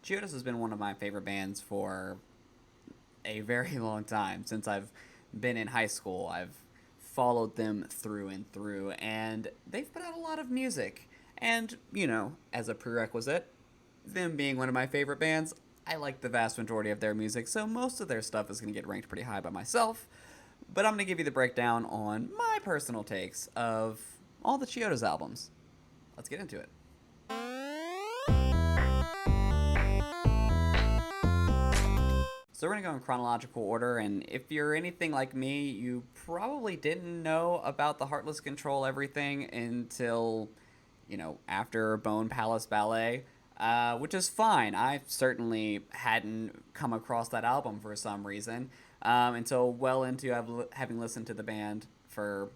Chiodos has been one of my favorite bands for a very long time. Since I've been in high school, I've followed them through and through, and they've put out a lot of music. And, as a prerequisite, them being one of my favorite bands, I like the vast majority of their music, so most of their stuff is going to get ranked pretty high by myself. But I'm going to give you the breakdown on my personal takes of all the Chiodos albums. Let's get into it. So we're going to go in chronological order, and if you're anything like me, you probably didn't know about the Heartless Control Everything until, after Bone Palace Ballet, which is fine. I certainly hadn't come across that album for some reason until well into having listened to the band for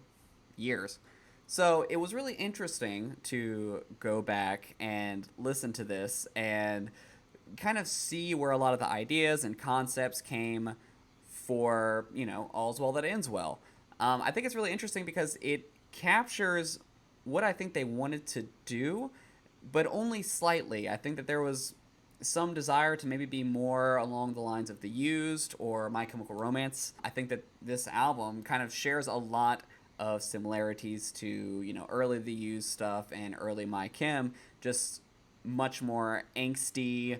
years. So it was really interesting to go back and listen to this and kind of see where a lot of the ideas and concepts came for, All's Well That Ends Well. I think it's really interesting because it captures what I think they wanted to do, but only slightly. I think that there was some desire to maybe be more along the lines of The Used or My Chemical Romance. I think that this album kind of shares a lot of similarities to, early The Used stuff and early My Chem, just much more angsty,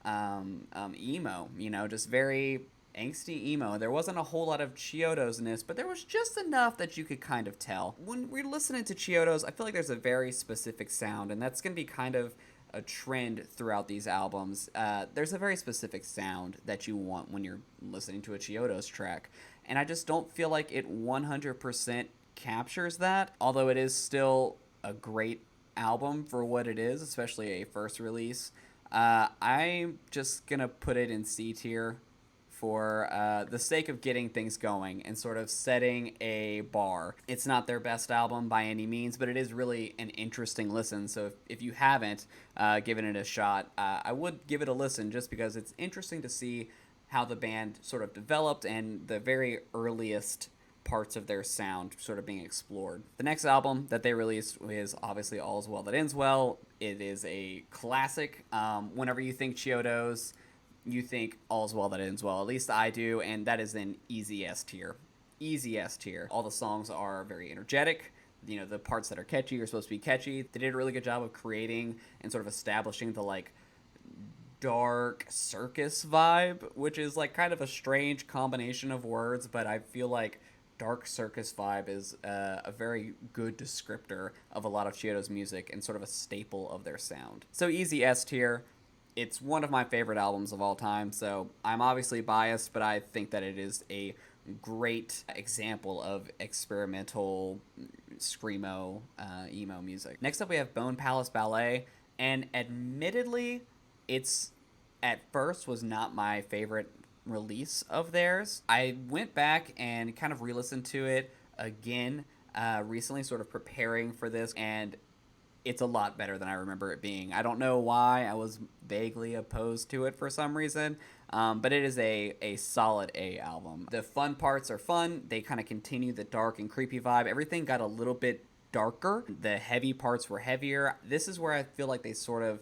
emo, just very angsty emo. There wasn't a whole lot of Chiodosness, but there was just enough that you could kind of tell. When we're listening to Chiodos, I feel like there's a very specific sound, and that's going to be kind of a trend throughout these albums. There's a very specific sound that you want when you're listening to a Chiodos track, and I just don't feel like it 100% captures that, although it is still a great album for what it is, especially a first release. I'm just gonna put it in C tier for the sake of getting things going and sort of setting a bar. It's not their best album by any means, but it is really an interesting listen. So if you haven't given it a shot, I would give it a listen just because it's interesting to see how the band sort of developed and the very earliest parts of their sound sort of being explored. The next album that they released is obviously All's Well That Ends Well. It is a classic. Whenever you think Chiodos, you think All's Well That Ends Well. At least I do, and that is an easy S tier. Easy S tier. All the songs are very energetic. The parts that are catchy are supposed to be catchy. They did a really good job of creating and sort of establishing the dark circus vibe, which is kind of a strange combination of words, but I feel like dark circus vibe is a very good descriptor of a lot of Chiodos music and sort of a staple of their sound. So easy S tier. It's one of my favorite albums of all time, so I'm obviously biased, but I think that it is a great example of experimental screamo emo music. Next up we have Bone Palace Ballet, and admittedly it's at first was not my favorite release of theirs. I went back and kind of re-listened to it again recently, sort of preparing for this, and it's a lot better than I remember it being. I don't know why I was vaguely opposed to it for some reason, but it is a solid A album. The fun parts are fun. They kind of continue the dark and creepy vibe. Everything got a little bit darker. The heavy parts were heavier. This is where I feel like they sort of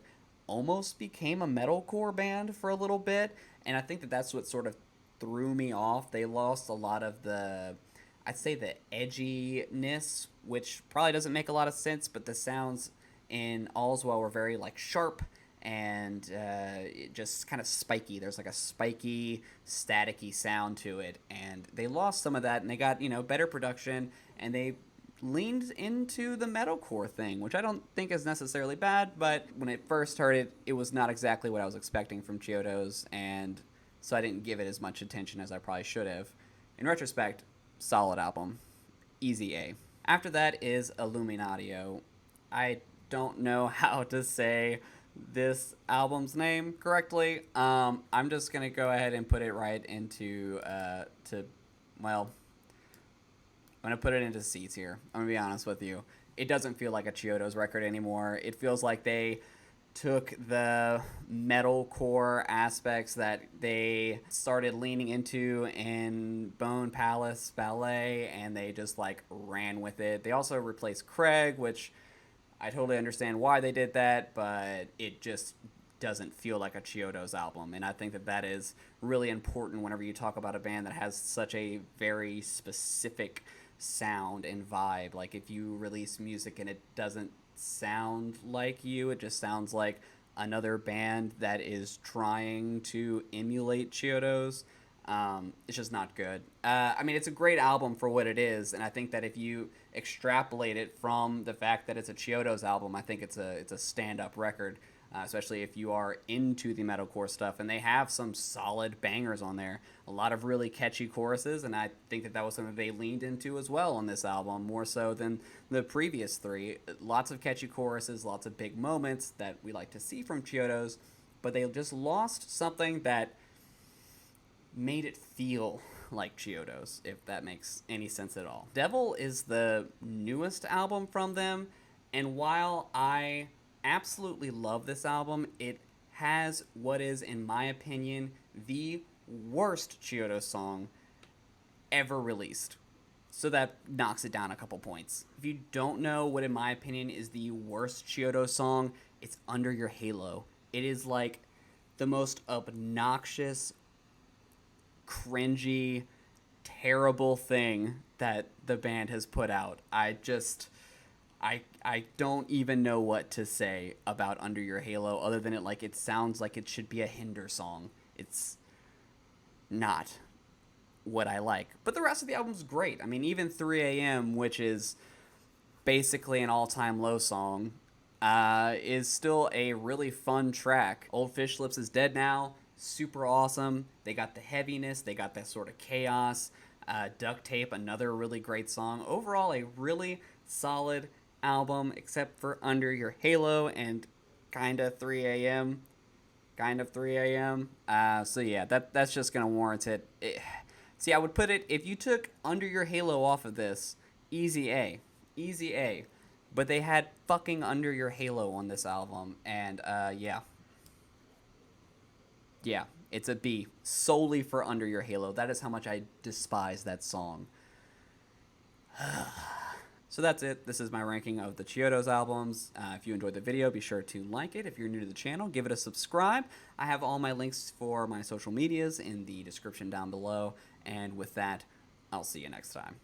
almost became a metalcore band for a little bit, and I think that that's what sort of threw me off. They lost a lot of I'd say the edginess, which probably doesn't make a lot of sense, but the sounds in All's Well were very sharp and just kind of spiky. There's a spiky, staticky sound to it, and they lost some of that, and they got better production, and they leaned into the metalcore thing, which I don't think is necessarily bad, but when I first heard it, it was not exactly what I was expecting from Chiodos, and so I didn't give it as much attention as I probably should have. In retrospect, solid album. Easy A. After that is Illuminatio. I don't know how to say this album's name correctly. I'm just going to go ahead and put it right into, I'm going to put it into C tier. I'm going to be honest with you. It doesn't feel like a Chiodos record anymore. It feels like they took the metalcore aspects that they started leaning into in Bone Palace Ballet, and they just ran with it. They also replaced Craig, which I totally understand why they did that, but it just doesn't feel like a Chiodos album. And I think that that is really important whenever you talk about a band that has such a very specific sound and vibe. Like if you release music and it doesn't sound like you, it just sounds like another band that is trying to emulate Chiodos. It's just not good. I mean, it's a great album for what it is, and I think that if you extrapolate it from the fact that it's a Chiodos album, I think it's a stand up record, especially if you are into the metalcore stuff. And they have some solid bangers on there, a lot of really catchy choruses, and I think that that was something they leaned into as well on this album, more so than the previous three. Lots of catchy choruses, lots of big moments that we like to see from Chiodos, but they just lost something that made it feel like Chiodos, if that makes any sense at all. Devil is the newest album from them, and while I absolutely love this album, it has what is, in my opinion, the worst Chiodos song ever released. So that knocks it down a couple points. If you don't know what, in my opinion, is the worst Chiodos song, it's Under Your Halo. It is like the most obnoxious, cringy, terrible thing that the band has put out. I don't even know what to say about Under Your Halo other than it sounds like it should be a Hinder song. It's not what I like. But the rest of the album's great. I mean, even 3 a.m., which is basically an all-time low song, is still a really fun track. Old Fish Lips is Dead Now. Super awesome. They got the heaviness. They got that sort of chaos. Duct Tape, another really great song. Overall, a really solid album, except for Under Your Halo and kinda 3 a.m. Kind of 3 a.m. So yeah, that's just gonna warrant it. See, I would put it, if you took Under Your Halo off of this, easy A. Easy A. But they had fucking Under Your Halo on this album, and yeah. Yeah, it's a B. Solely for Under Your Halo. That is how much I despise that song. So that's it. This is my ranking of the Chiodos albums. If you enjoyed the video, be sure to like it. If you're new to the channel, give it a subscribe. I have all my links for my social medias in the description down below. And with that, I'll see you next time.